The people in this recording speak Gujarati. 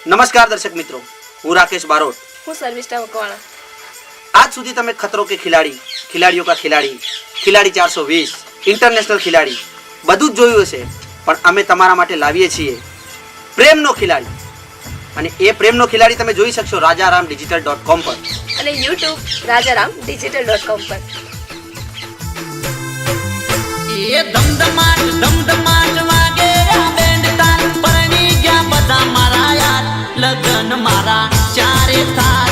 નમસ્કાર દર્શક મિત્રો, હું રાકેશ બારોટ। હું શર્મિષ્ઠા મકવાણા। आज સુધી તમે ખતરો કે ખિલાડી, ખિલાડીઓ કા ખિલાડી, ખિલાડી 420, ઇન્ટરનેશનલ ખિલાડી બધું જ જોયું હશે, પણ અમે તમારા માટે લાવીએ છીએ પ્રેમનો ખિલાડી। અને એ પ્રેમનો ખિલાડી તમે જોઈ શકશો rajaramdigital.com પર અને YouTube rajaramdigital.com પર। ये धमधमाट वागे बेंड ताल परनी गया बदा मारा यार लगन मारा चारे थाल